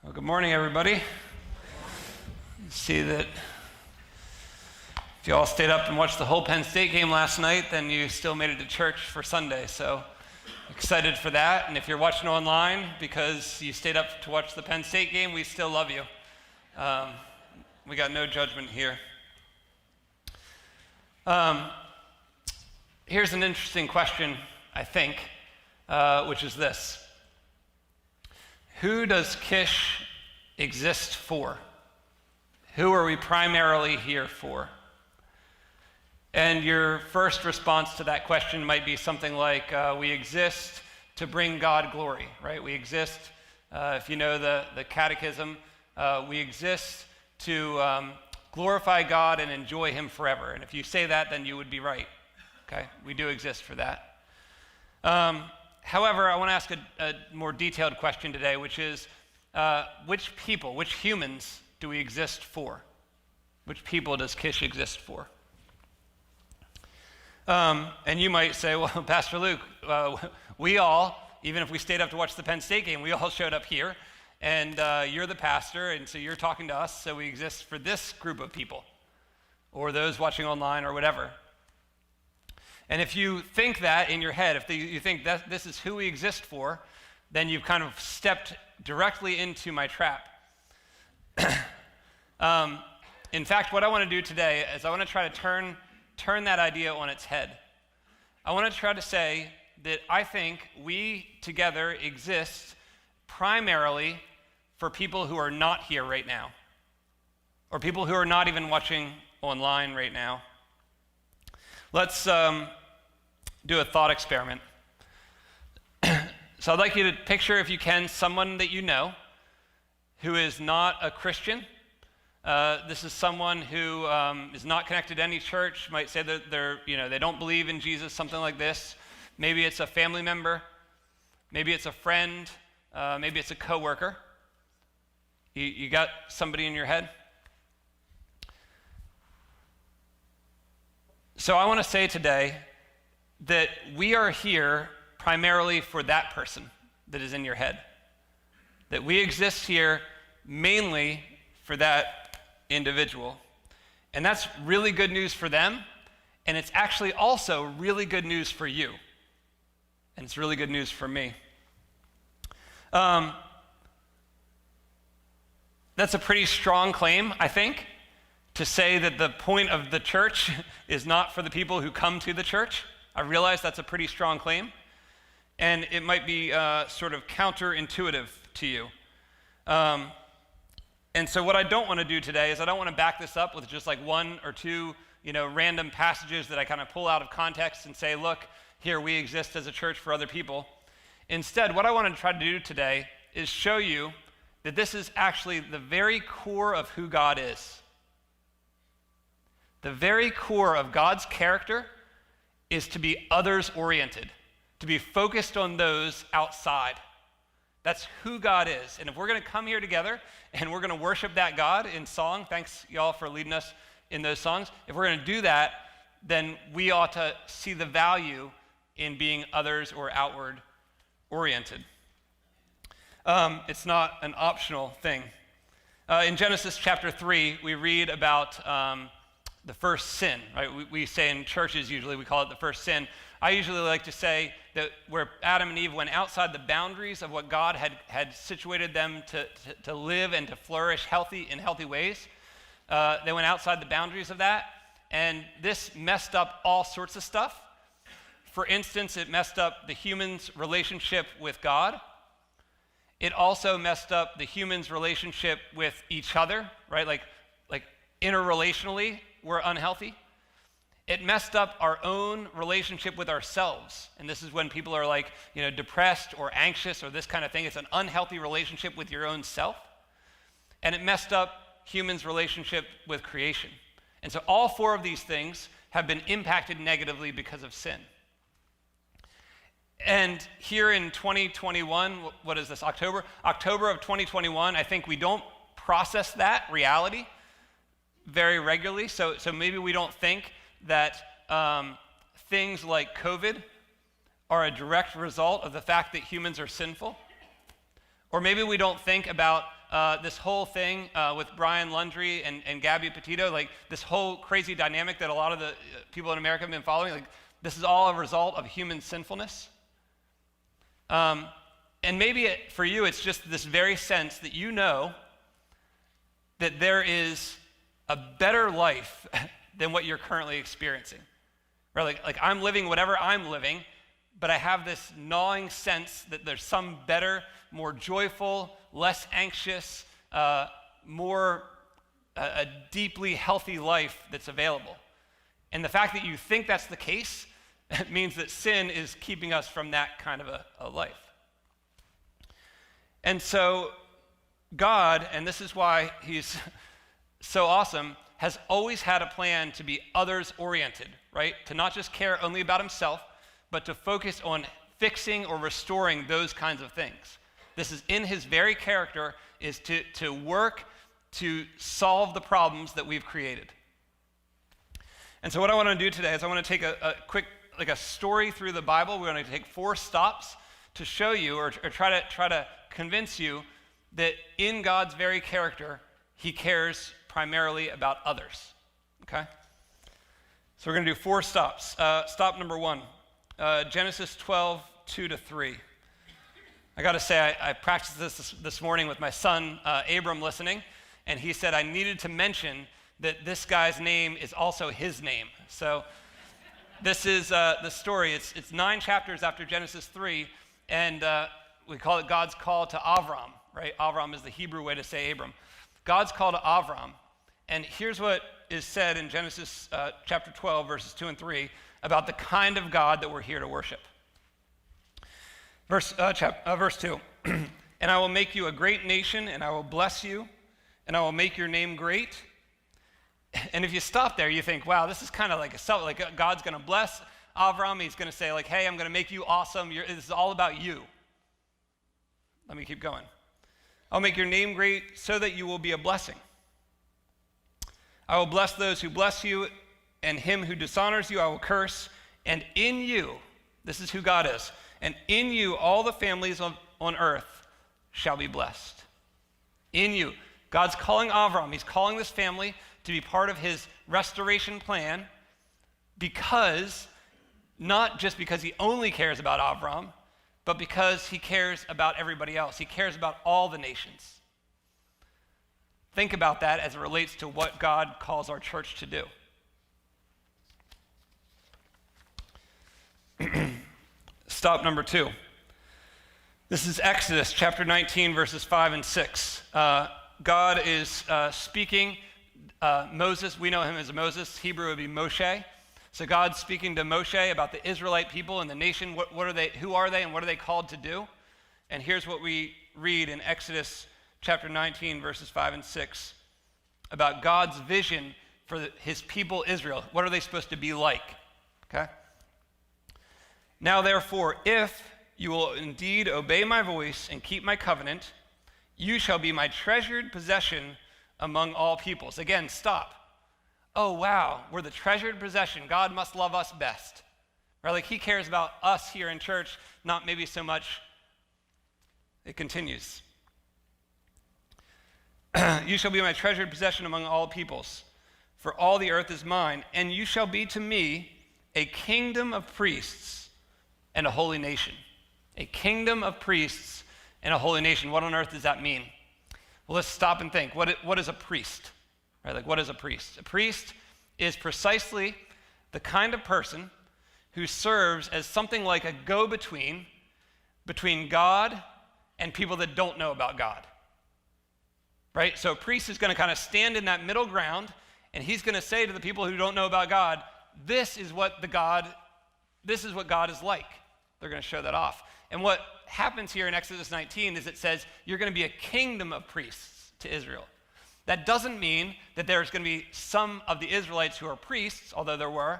Well, good morning, everybody. See that if you all stayed up and watched the whole Penn State game last night, then you still made it to church for Sunday. So excited for that. And if you're watching online because you stayed up to watch the Penn State game, we still love you. We got no judgment here. Here's an interesting question, I think, which is this. Who does Kish exist for? Who are we primarily here for? And your first response to that question might be something like, we exist to bring God glory, right? We exist, if you know the catechism, we exist to glorify God and enjoy Him forever. And if you say that, then you would be right, okay? We do exist for that. However, I want to ask a more detailed question today, which is, which people, which humans do we exist for? Which people does Kish exist for? And you might say, well, Pastor Luke, we all, even if we stayed up to watch the Penn State game, we all showed up here, and you're the pastor, and so you're talking to us, so we exist for this group of people, or those watching online, or whatever. And if you think that in your head, if you think that this is who we exist for, then you've kind of stepped directly into my trap. In fact, what I want to do today is I want to try to turn that idea on its head. I want to try to say that I think we together exist primarily for people who are not here right now, or people who are not even watching online right now. Let's do a thought experiment. So I'd like you to picture, if you can, someone that you know who is not a Christian. This is someone who is not connected to any church, might say that they don't believe in Jesus, something like this. Maybe it's a family member. Maybe it's a friend. Maybe it's a coworker. You got somebody in your head? So I want to say today that we are here primarily for that person that is in your head. That we exist here mainly for that individual. And that's really good news for them, and it's actually also really good news for you. And it's really good news for me. That's a pretty strong claim, I think, to say that the point of the church is not for the people who come to the church. I realize that's a pretty strong claim, and it might be sort of counterintuitive to you. And so what I don't want to do today is I don't want to back this up with just like one or two, random passages that I kind of pull out of context and say, look, here we exist as a church for other people. Instead, what I want to try to do today is show you that this is actually the very core of who God is. The very core of God's character is to be others-oriented, to be focused on those outside. That's who God is. And if we're going to come here together and we're going to worship that God in song, thanks y'all for leading us in those songs. If we're going to do that, then we ought to see the value in being others or outward oriented. It's not an optional thing. In Genesis chapter 3, we read about the first sin, right? We say in churches usually, we call it the first sin. I usually like to say that where Adam and Eve went outside the boundaries of what God had situated them to live and to flourish in healthy ways. They went outside the boundaries of that, and this messed up all sorts of stuff. For instance, it messed up the human's relationship with God. It also messed up the human's relationship with each other, right? Like interrelationally, we're unhealthy. It messed up our own relationship with ourselves. And this is when people are depressed or anxious or this kind of thing. It's an unhealthy relationship with your own self. And it messed up humans' relationship with creation. And so all four of these things have been impacted negatively because of sin. And here in 2021, what is this, October of 2021, I think we don't process that reality very regularly. So maybe we don't think that things like COVID are a direct result of the fact that humans are sinful. Or maybe we don't think about this whole thing with Brian Lundry and Gabby Petito, like this whole crazy dynamic that a lot of the people in America have been following, like this is all a result of human sinfulness. And maybe for you, it's just this very sense that you know that there is a better life than what you're currently experiencing. Right? Like I'm living whatever I'm living, but I have this gnawing sense that there's some better, more joyful, less anxious, more a deeply healthy life that's available. And the fact that you think that's the case means that sin is keeping us from that kind of a life. And so God, and this is why he's so awesome, has always had a plan to be others-oriented, right? To not just care only about himself, but to focus on fixing or restoring those kinds of things. This is in his very character, is to work to solve the problems that we've created. And so what I want to do today is I want to take a quick, like a story through the Bible. We're going to take 4 stops to show you or try to convince you that in God's very character, he cares primarily about others, okay? So we're going to do 4 stops. Stop number 1, Genesis 12, 2-3. I got to say, I practiced this morning with my son, Abram, listening, and he said I needed to mention that this guy's name is also his name. So this is the story. It's 9 chapters after Genesis 3, and we call it God's call to Avram, right? Avram is the Hebrew way to say Abram. God's call to Avram, and here's what is said in Genesis chapter 12, verses 2 and 3, about the kind of God that we're here to worship. Verse 2, and I will make you a great nation, and I will bless you, and I will make your name great. And if you stop there, you think, wow, this is kind of like God's going to bless Avram. He's going to say, like, hey, I'm going to make you awesome. This is all about you. Let me keep going. I'll make your name great so that you will be a blessing. I will bless those who bless you, and him who dishonors you I will curse. And in you, this is who God is, and in you all the families on earth shall be blessed. In you. God's calling Avram. He's calling this family to be part of his restoration plan because, not just because he only cares about Avram, but because he cares about everybody else. He cares about all the nations. Think about that as it relates to what God calls our church to do. Stop number 2. This is Exodus chapter 19, verses 5 and 6. God is speaking. Moses, we know him as Moses. Hebrew would be Moshe. So God's speaking to Moshe about the Israelite people and the nation. What are they? Who are they, and what are they called to do? And here's what we read in Exodus chapter 19, verses 5 and 6, about God's vision for his people Israel. What are they supposed to be like? Okay? Now therefore, if you will indeed obey my voice and keep my covenant, you shall be my treasured possession among all peoples. Again, stop. Oh, wow, we're the treasured possession. God must love us best. Right? Like he cares about us here in church, not maybe so much. It continues. You shall be my treasured possession among all peoples, for all the earth is mine, and you shall be to me a kingdom of priests and a holy nation. A kingdom of priests and a holy nation. What on earth does that mean? Well, let's stop and think. What is a priest? Right? Like, what is a priest? A priest is precisely the kind of person who serves as something like a go-between between God and people that don't know about God. Right? So a priest is going to kind of stand in that middle ground, and he's going to say to the people who don't know about God, this is what God is like. They're going to show that off. And what happens here in Exodus 19 is it says you're going to be a kingdom of priests to Israel. That doesn't mean that there's going to be some of the Israelites who are priests, although there were.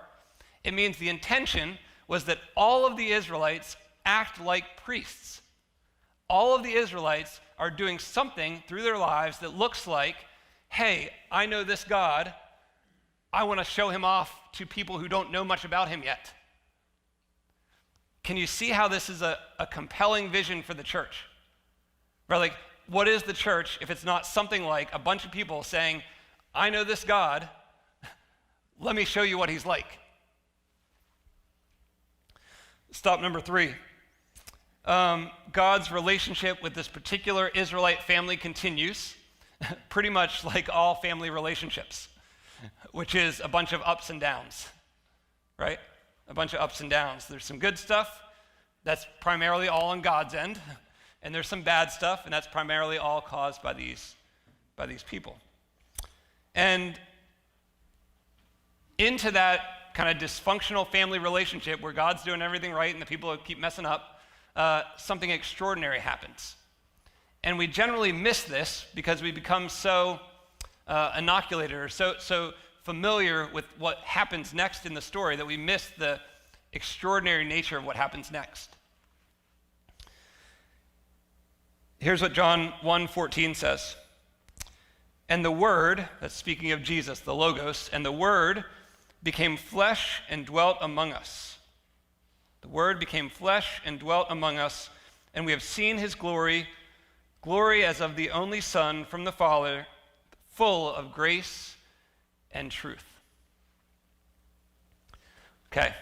It means the intention was that all of the Israelites act like priests. All of the Israelites are doing something through their lives that looks like, hey, I know this God. I want to show him off to people who don't know much about him yet. Can you see how this is a compelling vision for the church? Right? Like, what is the church if it's not something like a bunch of people saying, I know this God, let me show you what he's like. Stop number 3. God's relationship with this particular Israelite family continues, pretty much like all family relationships, which is a bunch of ups and downs, right? A bunch of ups and downs. There's some good stuff, that's primarily all on God's end, and there's some bad stuff, and that's primarily all caused by these people. And into that kind of dysfunctional family relationship where God's doing everything right and the people keep messing up, something extraordinary happens. And we generally miss this because we become so inoculated or so familiar with what happens next in the story that we miss the extraordinary nature of what happens next. Here's what John 1:14 says. And the Word, that's speaking of Jesus, the Logos, and the Word became flesh and dwelt among us. The Word became flesh and dwelt among us, and we have seen his glory, glory as of the only Son from the Father, full of grace and truth. Okay.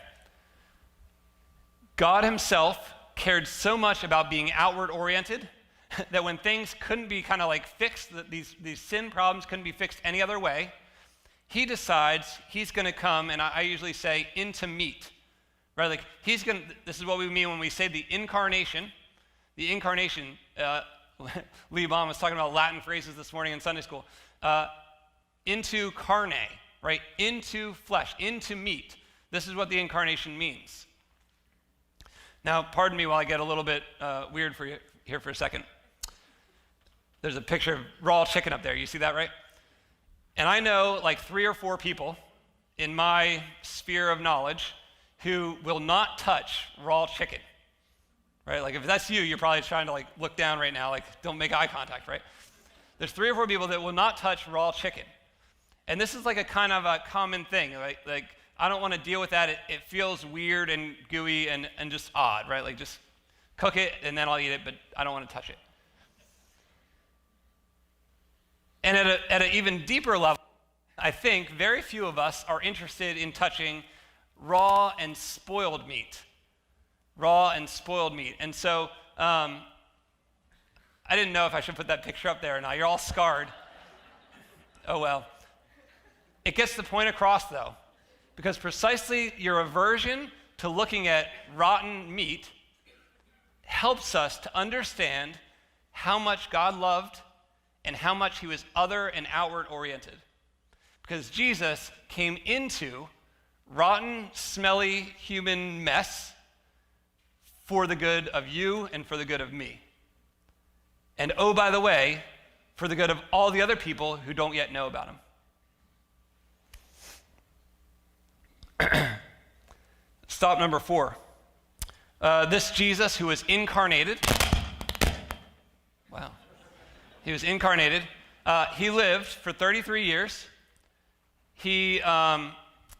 God himself cared so much about being outward oriented that when things couldn't be kind of like fixed, that these sin problems couldn't be fixed any other way, he decides he's going to come, and I usually say into meat, right? Like this is what we mean when we say the incarnation. The incarnation, Lee Baum was talking about Latin phrases this morning in Sunday school. Into carne, right? Into flesh, into meat. This is what the incarnation means. Now, pardon me while I get a little bit weird for you here for a second. There's a picture of raw chicken up there. You see that, right? And I know like 3 or 4 people in my sphere of knowledge who will not touch raw chicken, right? Like if that's you, you're probably trying to like look down right now, like don't make eye contact, right? There's 3 or 4 people that will not touch raw chicken. And this is like a kind of a common thing, right? Like I don't want to deal with that. It feels weird and gooey and just odd, right? Like just cook it and then I'll eat it, but I don't want to touch it. And at an even deeper level, I think very few of us are interested in touching raw and spoiled meat. Raw and spoiled meat. And so I didn't know if I should put that picture up there or not. You're all scarred. Oh well. It gets the point across though, because precisely your aversion to looking at rotten meat helps us to understand how much God loved and how much he was other and outward oriented. Because Jesus came into rotten, smelly human mess for the good of you and for the good of me. And oh, by the way, for the good of all the other people who don't yet know about him. Stop number 4. This Jesus who was incarnated. Wow. He was incarnated. He lived for 33 years. He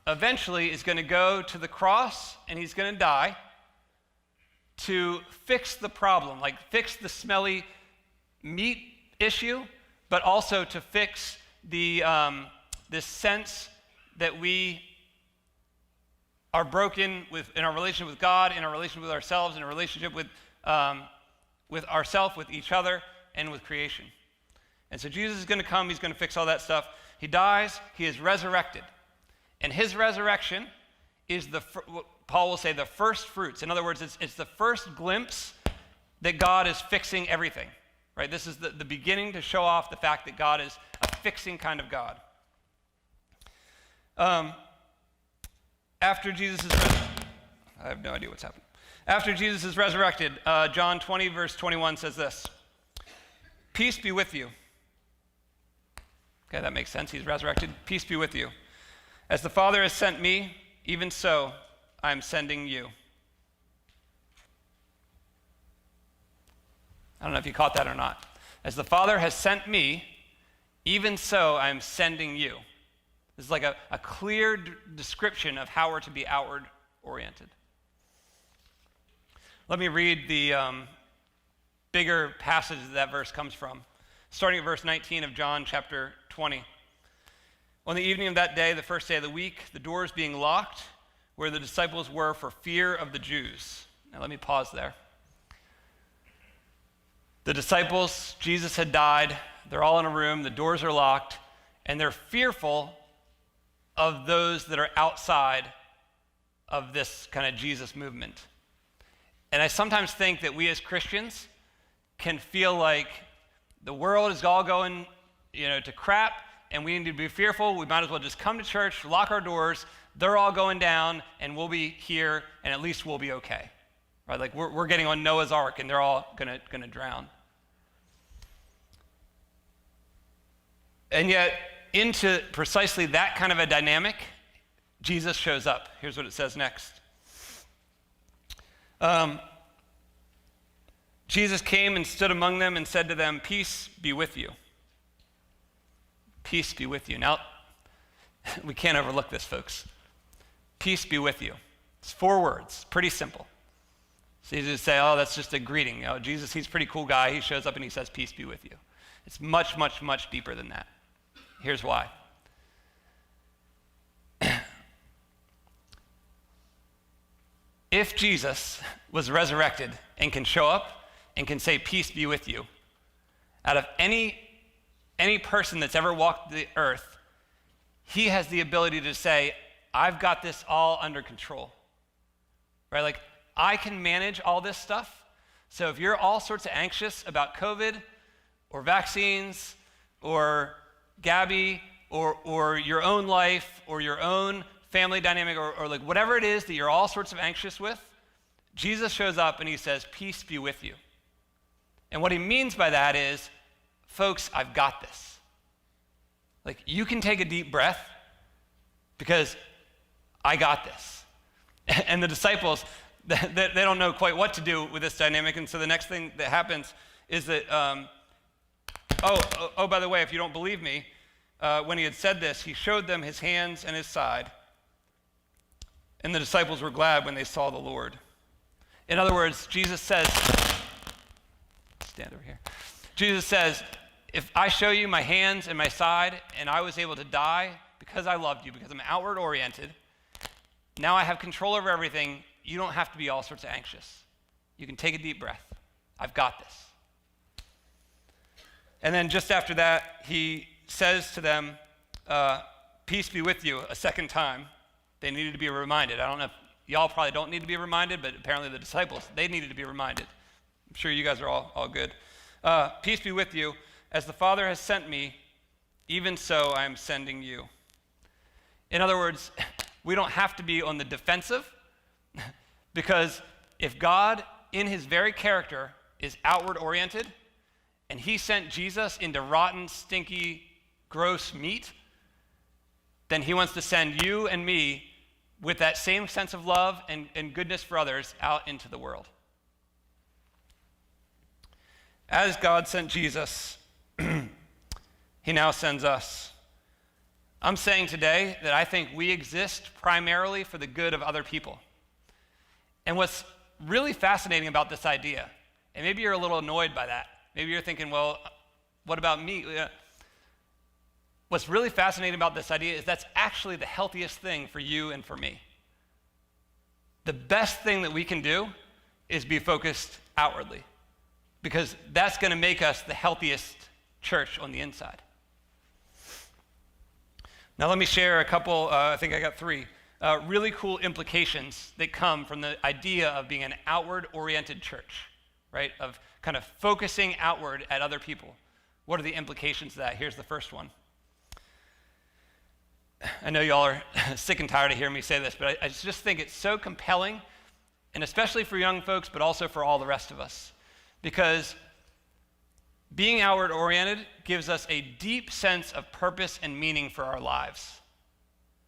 eventually is going to go to the cross and he's going to die to fix the problem, like fix the smelly meat issue, but also to fix the this sense that we are broken in our relationship with God, in our relationship with ourselves, in our relationship with ourselves, with each other, and with creation. And so Jesus is going to come, he's going to fix all that stuff. He dies, he is resurrected. And his resurrection is what Paul will say, the first fruits. In other words, it's the first glimpse that God is fixing everything, right? This is the beginning to show off the fact that God is a fixing kind of God. After Jesus is I have no idea what's happening. After Jesus is resurrected, John 20, verse 21 says this, "Peace be with you." Okay, that makes sense. He's resurrected. Peace be with you. As the Father has sent me, even so I am sending you. I don't know if you caught that or not. As the Father has sent me, even so I am sending you. This is like a clear description of how we're to be outward oriented. Let me read the bigger passage that verse comes from, starting at verse 19 of John chapter 20. On the evening of that day, the first day of the week, the doors being locked where the disciples were for fear of the Jews. Now let me pause there. The disciples, Jesus had died, they're all in a room, the doors are locked, and they're fearful of those that are outside of this kind of Jesus movement. And I sometimes think that we as Christians can feel like the world is all going, to crap, and we need to be fearful. We might as well just come to church, lock our doors, they're all going down, and we'll be here, and at least we'll be okay. Right? Like we're getting on Noah's Ark, and they're all gonna drown. And yet, into precisely that kind of a dynamic, Jesus shows up. Here's what it says next. Jesus came and stood among them and said to them, "Peace be with you." Peace be with you. Now, we can't overlook this, folks. Peace be with you. It's 4 words, pretty simple. So you just say, oh, that's just a greeting. Jesus, he's a pretty cool guy. He shows up and he says, peace be with you. It's much, much, much deeper than that. Here's why. If Jesus was resurrected and can show up and can say, peace be with you, out of any person that's ever walked the earth, he has the ability to say, I've got this all under control. Right? Like, I can manage all this stuff. So if you're all sorts of anxious about COVID or vaccines or Gabby or your own life or your own family dynamic or like whatever it is that you're all sorts of anxious with, Jesus shows up and he says, peace be with you. And what he means by that is, folks, I've got this. Like, you can take a deep breath because I got this. And the disciples, they don't know quite what to do with this dynamic. And so the next thing that happens is that, by the way, if you don't believe me, when he had said this, he showed them his hands and his side. And the disciples were glad when they saw the Lord. In other words, Jesus says, stand over here. Jesus says, if I show you my hands and my side and I was able to die because I loved you, because I'm outward oriented, now I have control over everything. You don't have to be all sorts of anxious. You can take a deep breath. I've got this. And then just after that, he says to them, peace be with you, a second time. They needed to be reminded. I don't know if y'all probably don't need to be reminded, but apparently the disciples, they needed to be reminded. I'm sure you guys are all good. Peace be with you. As the Father has sent me, even so I am sending you. In other words, we don't have to be on the defensive because if God, in his very character, is outward oriented and he sent Jesus into rotten, stinky, gross meat, then he wants to send you and me with that same sense of love and goodness for others out into the world. As God sent Jesus, he now sends us. I'm saying today that I think we exist primarily for the good of other people. And what's really fascinating about this idea, and maybe you're a little annoyed by that. Maybe you're thinking, well, what about me? What's really fascinating about this idea is that's actually the healthiest thing for you and for me. The best thing that we can do is be focused outwardly, because that's going to make us the healthiest church on the inside. Now let me share a couple, I think I got 3, really cool implications that come from the idea of being an outward-oriented church, right? Of kind of focusing outward at other people. What are the implications of that? Here's the first one. I know y'all are sick and tired of hearing me say this, but I just think it's so compelling, and especially for young folks, but also for all the rest of us. Because being outward-oriented gives us a deep sense of purpose and meaning for our lives.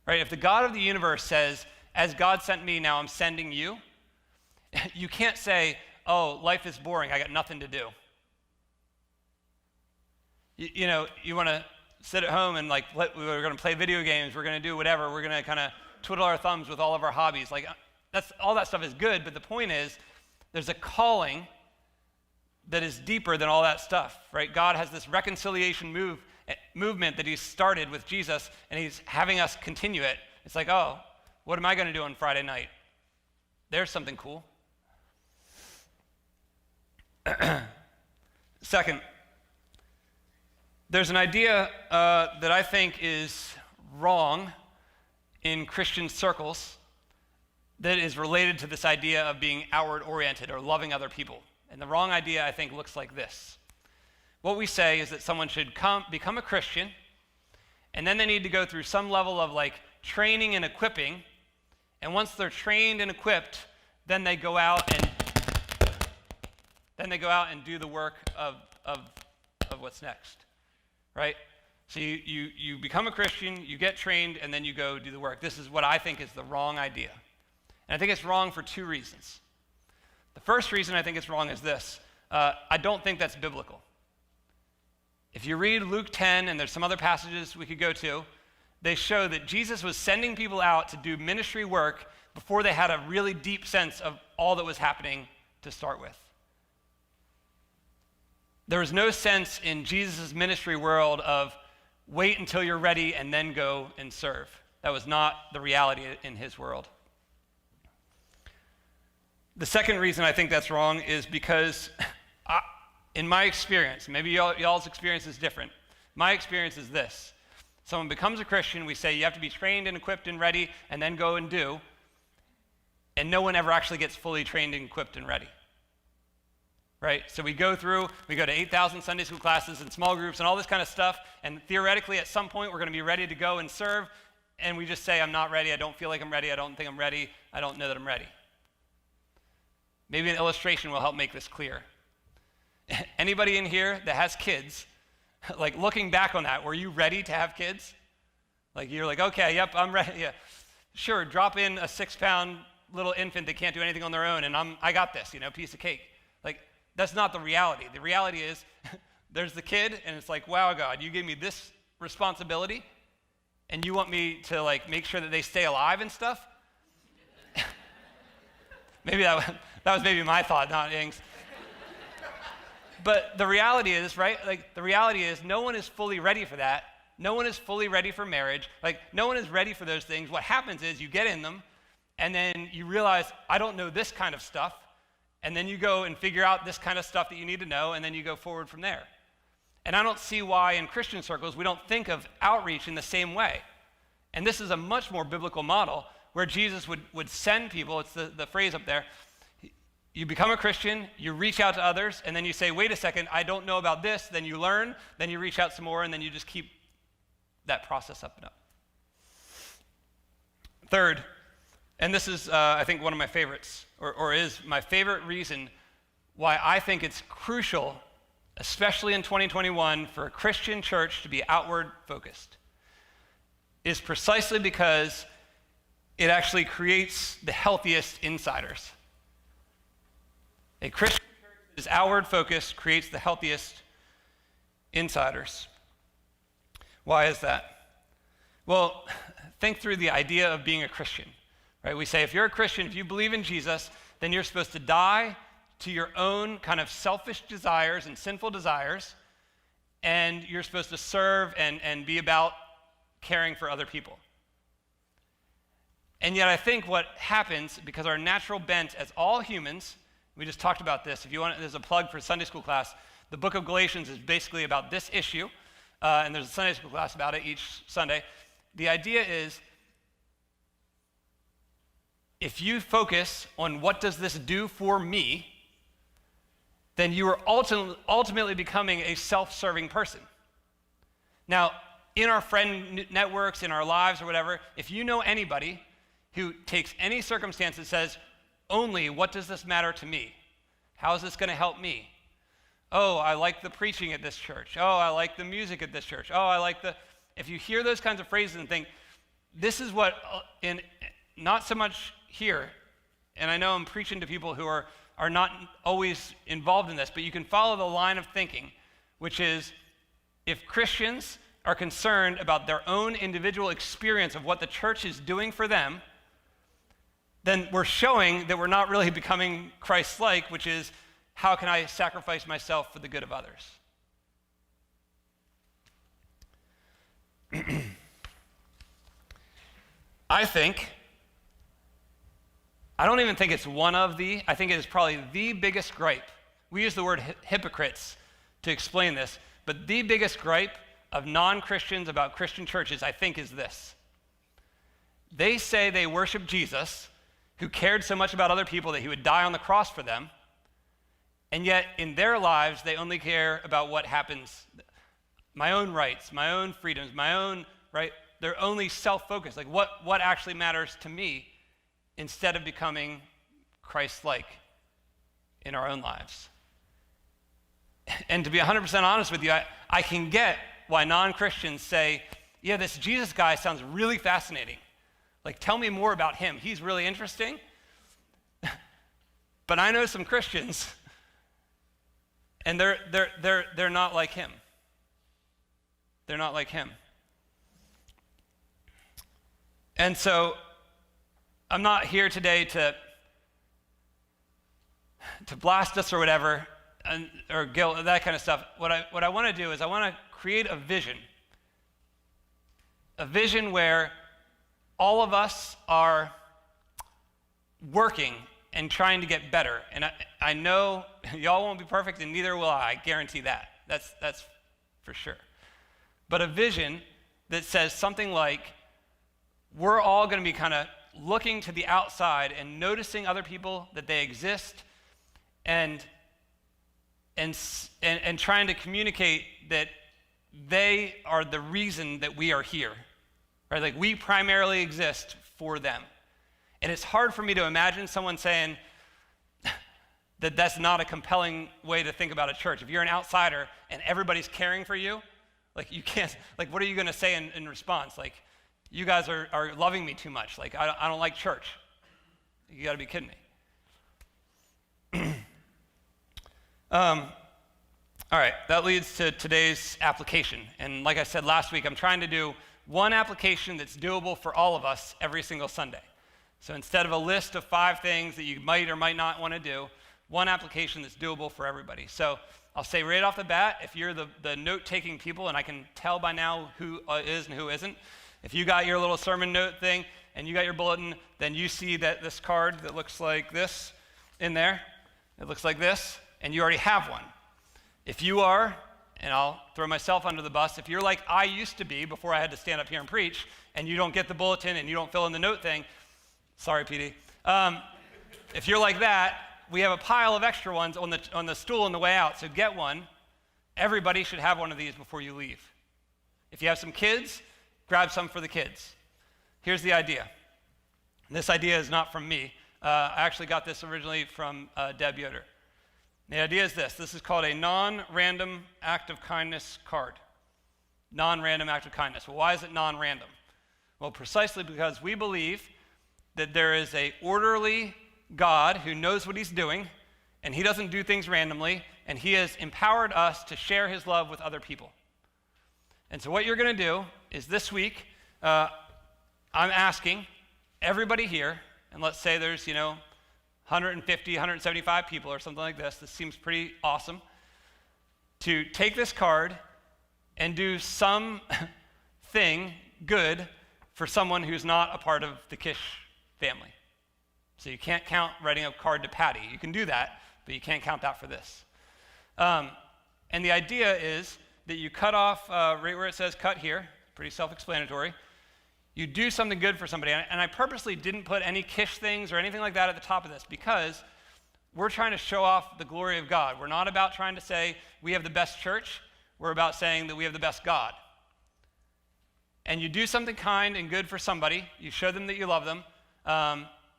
Right? If the God of the universe says, as God sent me, now I'm sending you, you can't say, oh, life is boring, I got nothing to do. You want to sit at home and we're going to play video games, we're going to do whatever, we're going to kind of twiddle our thumbs with all of our hobbies. All that stuff is good, but the point is, there's a calling that is deeper than all that stuff, right? God has this reconciliation movement that he's started with Jesus, and he's having us continue it. It's like, oh, what am I going to do on Friday night? There's something cool. Second, there's an idea that I think is wrong in Christian circles that is related to this idea of being outward-oriented or loving other people. And the wrong idea, I think, looks like this. What we say is that someone should become a Christian, and then they need to go through some level of like training and equipping. And once they're trained and equipped, then they go out and do the work of what's next, right? So you become a Christian, you get trained, and then you go do the work. This is what I think is the wrong idea. And I think it's wrong for two reasons. The first reason I think it's wrong is this. I don't think that's biblical. If you read Luke 10, and there's some other passages we could go to, they show that Jesus was sending people out to do ministry work before they had a really deep sense of all that was happening to start with. There was no sense in Jesus' ministry world of wait until you're ready and then go and serve. That was not the reality in his world. The second reason I think that's wrong is because in my experience, maybe y'all's experience is different. My experience is this. Someone becomes a Christian, we say you have to be trained and equipped and ready and then go and do. And no one ever actually gets fully trained and equipped and ready. Right? So we go to 8,000 Sunday school classes and small groups and all this kind of stuff, and theoretically at some point we're going to be ready to go and serve, and we just say, I'm not ready, I don't feel like I'm ready, I don't think I'm ready, I don't know that I'm ready. Maybe an illustration will help make this clear. Anybody in here that has kids, like looking back on that, were you ready to have kids? Like you're like, okay, yep, I'm ready. Yeah. Sure, drop in a 6-pound little infant that can't do anything on their own, and I got this, piece of cake. Like, that's not the reality. The reality is there's the kid, and it's like, wow, God, you gave me this responsibility, and you want me to like make sure that they stay alive and stuff? Maybe that was maybe my thought, not Ing's. But the reality is, right? Like the reality is no one is fully ready for that. No one is fully ready for marriage. Like no one is ready for those things. What happens is you get in them, and then you realize, I don't know this kind of stuff. And then you go and figure out this kind of stuff that you need to know, and then you go forward from there. And I don't see why in Christian circles we don't think of outreach in the same way. And this is a much more biblical model where Jesus would send people, it's the phrase up there, you become a Christian, you reach out to others, and then you say, wait a second, I don't know about this, then you learn, then you reach out some more, and then you just keep that process up and up. Third, and this is, I think, one of my favorites, or is my favorite reason why I think it's crucial, especially in 2021, for a Christian church to be outward focused, is precisely because it actually creates the healthiest insiders. A Christian church that is outward focused creates the healthiest insiders. Why is that? Well, think through the idea of being a Christian. Right? We say if you're a Christian, if you believe in Jesus, then you're supposed to die to your own kind of selfish desires and sinful desires, and you're supposed to serve and be about caring for other people. And yet I think what happens, because our natural bent as all humans, we just talked about this, if you want, there's a plug for Sunday school class, the book of Galatians is basically about this issue, and there's a Sunday school class about it each Sunday. The idea is, if you focus on what does this do for me, then you are ultimately becoming a self-serving person. Now, in our friend networks, in our lives or whatever, if you know anybody who takes any circumstance that says, only what does this matter to me? How is this going to help me? Oh, I like the preaching at this church. Oh, I like the music at this church. Oh, I like the... If you hear those kinds of phrases and think, this is what, not so much here, and I know I'm preaching to people who are not always involved in this, but you can follow the line of thinking, which is if Christians are concerned about their own individual experience of what the church is doing for them, then we're showing that we're not really becoming Christ-like, which is how can I sacrifice myself for the good of others? I don't even think it's I think it is probably the biggest gripe. We use the word hypocrites to explain this, but the biggest gripe of non-Christians about Christian churches, I think, is this. They say they worship Jesus, who cared so much about other people that he would die on the cross for them, and yet in their lives, they only care about what happens, my own rights, my own freedoms, my own, right? They're only self-focused, like what actually matters to me, instead of becoming Christ-like in our own lives. And to be 100% honest with you, I can get why non-Christians say, yeah, this Jesus guy sounds really fascinating. Like, tell me more about him. He's really interesting. But I know some Christians, and they're not like him. They're not like him. And so I'm not here today to blast us or whatever, or guilt, that kind of stuff. What I want to do is I want to create a vision where all of us are working and trying to get better. And I know y'all won't be perfect, and neither will I guarantee that. That's for sure. But a vision that says something like, we're all going to be kind of looking to the outside and noticing other people, that they exist, and trying to communicate that they are the reason that we are here, right? Like, we primarily exist for them. And it's hard for me to imagine someone saying that that's not a compelling way to think about a church. If you're an outsider and everybody's caring for you, like, you can't, like, what are you going to say in response? Like, you guys are loving me too much. Like, I don't like church. You got to be kidding me. All right, that leads to today's application. And like I said last week, I'm trying to do one application that's doable for all of us every single Sunday. So instead of a list of 5 things that you might or might not want to do, one application that's doable for everybody. So I'll say right off the bat, if you're the note-taking people, and I can tell by now who is and who isn't, if you got your little sermon note thing and you got your bulletin, then you see that this card that looks like this in there. It looks like this, and you already have one. If you are, and I'll throw myself under the bus, if you're like I used to be before I had to stand up here and preach, and you don't get the bulletin and you don't fill in the note thing, sorry, PD. If you're like that, we have a pile of extra ones on the stool on the way out, so get one. Everybody should have one of these before you leave. If you have some kids, grab some for the kids. Here's the idea. This idea is not from me. I actually got this originally from Deb Yoder. The idea is this. This is called a non-random act of kindness card. Non-random act of kindness. Well, why is it non-random? Well, precisely because we believe that there is an orderly God who knows what he's doing, and he doesn't do things randomly, and he has empowered us to share his love with other people. And so what you're going to do is this week, I'm asking everybody here, and let's say there's, 150, 175 people or something like this. This seems pretty awesome. To take this card and do some thing good for someone who's not a part of the Kish family. So you can't count writing a card to Patty. You can do that, but you can't count that for this. And the idea is that you cut off right where it says cut here, pretty self-explanatory. You do something good for somebody. And I purposely didn't put any Kish things or anything like that at the top of this because we're trying to show off the glory of God. We're not about trying to say we have the best church. We're about saying that we have the best God. And you do something kind and good for somebody. You show them that you love them.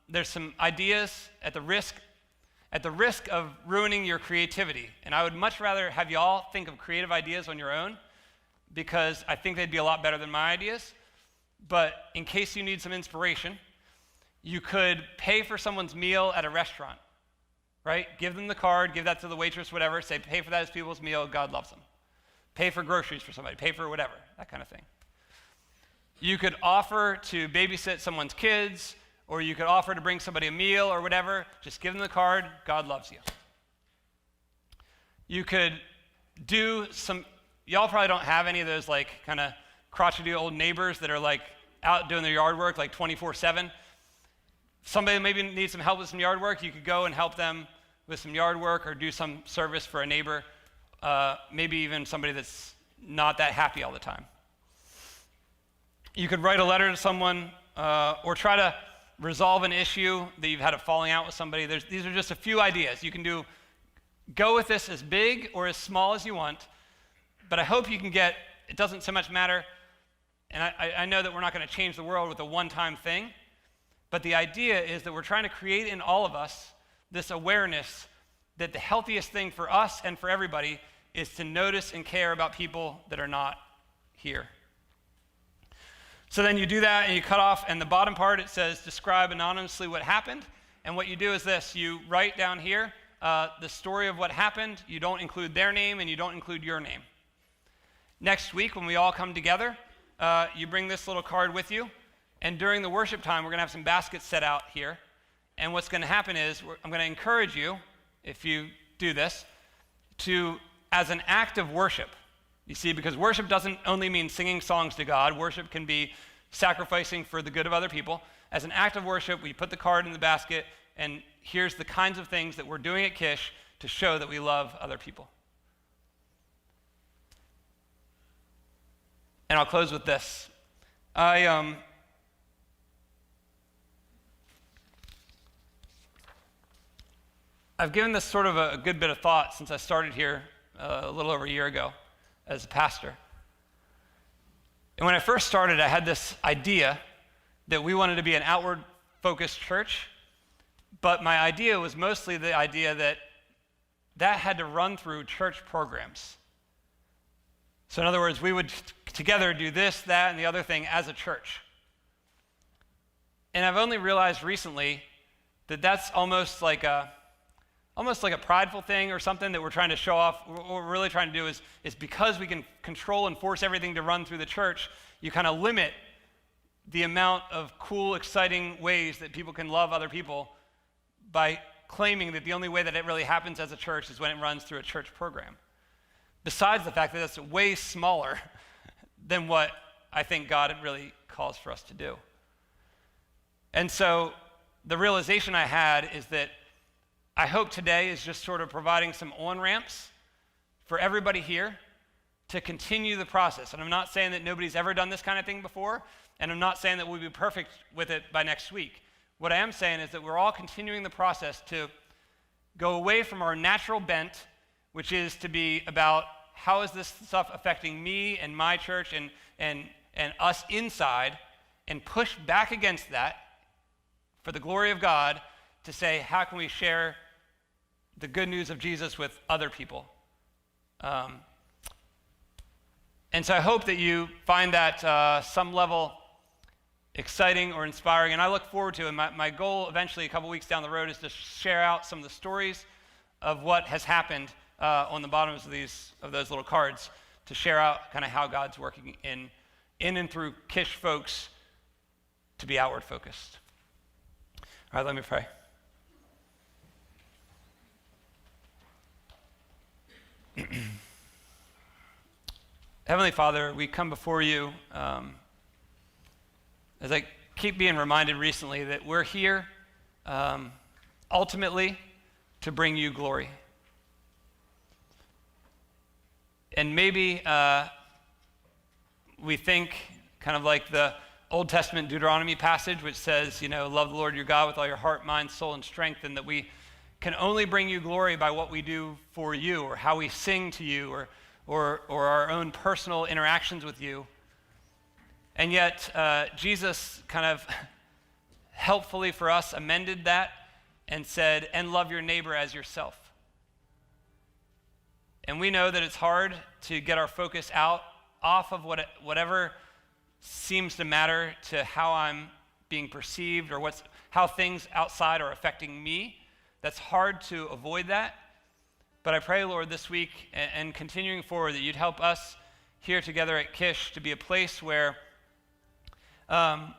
There's some ideas at the risk of ruining your creativity. And I would much rather have you all think of creative ideas on your own because I think they'd be a lot better than my ideas. But in case you need some inspiration, you could pay for someone's meal at a restaurant, right? Give them the card, give that to the waitress, whatever. Say, pay for that as people's meal. God loves them. Pay for groceries for somebody. Pay for whatever, that kind of thing. You could offer to babysit someone's kids, or you could offer to bring somebody a meal or whatever. Just give them the card. God loves you. You could do some, y'all probably don't have any of those like kind of crotchety old neighbors that are like out doing their yard work like 24/7. Somebody maybe needs some help with some yard work, you could go and help them with some yard work or do some service for a neighbor, maybe even somebody that's not that happy all the time. You could write a letter to someone or try to resolve an issue that you've had a falling out with somebody. These are just a few ideas. You can go with this as big or as small as you want, but I hope you can get, it doesn't so much matter, and I know that we're not going to change the world with a one-time thing, but the idea is that we're trying to create in all of us this awareness that the healthiest thing for us and for everybody is to notice and care about people that are not here. So then you do that and you cut off, and the bottom part, it says, describe anonymously what happened. And what you do is this, you write down here the story of what happened. You don't include their name and you don't include your name. Next week, when we all come together, you bring this little card with you. And during the worship time, we're going to have some baskets set out here. And what's going to happen is, I'm going to encourage you, if you do this, to, as an act of worship, you see, because worship doesn't only mean singing songs to God. Worship can be sacrificing for the good of other people. As an act of worship, we put the card in the basket, and here's the kinds of things that we're doing at Kish to show that we love other people. And I'll close with this. I've given this sort of a good bit of thought since I started here a little over a year ago as a pastor. And when I first started, I had this idea that we wanted to be an outward-focused church, but my idea was mostly the idea that had to run through church programs. So in other words, we would together do this, that, and the other thing as a church. And I've only realized recently that that's almost like a prideful thing or something that we're trying to show off. What we're really trying to do is because we can control and force everything to run through the church, you kind of limit the amount of cool, exciting ways that people can love other people by claiming that the only way that it really happens as a church is when it runs through a church program. Besides the fact that that's way smaller than what I think God really calls for us to do. And so the realization I had is that I hope today is just sort of providing some on-ramps for everybody here to continue the process. And I'm not saying that nobody's ever done this kind of thing before, and I'm not saying that we'll be perfect with it by next week. What I am saying is that we're all continuing the process to go away from our natural bent, which is to be about how is this stuff affecting me and my church and us inside, and push back against that for the glory of God to say, how can we share the good news of Jesus with other people? And so I hope that you find that some level exciting or inspiring, and I look forward to it. My goal eventually, a couple weeks down the road, is to share out some of the stories of what has happened on the bottoms of those little cards, to share out kind of how God's working in and through Kish folks to be outward focused. All right, let me pray. Heavenly Father, we come before you as I keep being reminded recently that we're here ultimately to bring you glory. And maybe we think kind of like the Old Testament Deuteronomy passage, which says, love the Lord your God with all your heart, mind, soul, and strength, and that we can only bring you glory by what we do for you, or how we sing to you, or our own personal interactions with you. And yet, Jesus kind of helpfully for us amended that and said, and love your neighbor as yourself. And we know that it's hard to get our focus off of whatever seems to matter to how I'm being perceived or how things outside are affecting me. That's hard to avoid that. But I pray, Lord, this week and continuing forward that you'd help us here together at Kish to be a place where when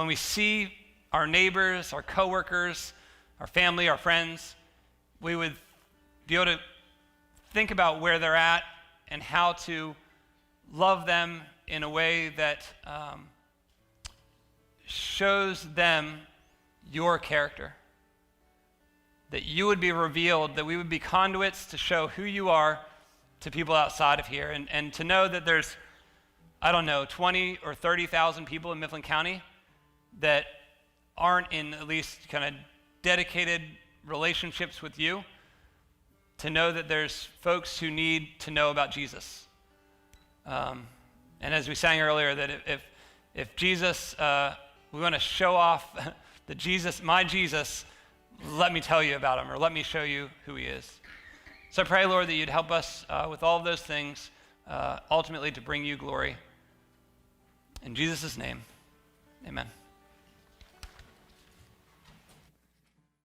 we see our neighbors, our coworkers, our family, our friends, we would be able to think about where they're at and how to love them in a way that shows them your character. That you would be revealed, that we would be conduits to show who you are to people outside of here. And to know that there's, 20 or 30,000 people in Mifflin County that aren't in at least kind of dedicated relationships with you. To know that there's folks who need to know about Jesus. And as we sang earlier, that if Jesus, we want to show off the Jesus, my Jesus, let me tell you about him, or let me show you who he is. So I pray, Lord, that you'd help us with all of those things, ultimately to bring you glory. In Jesus' name, amen.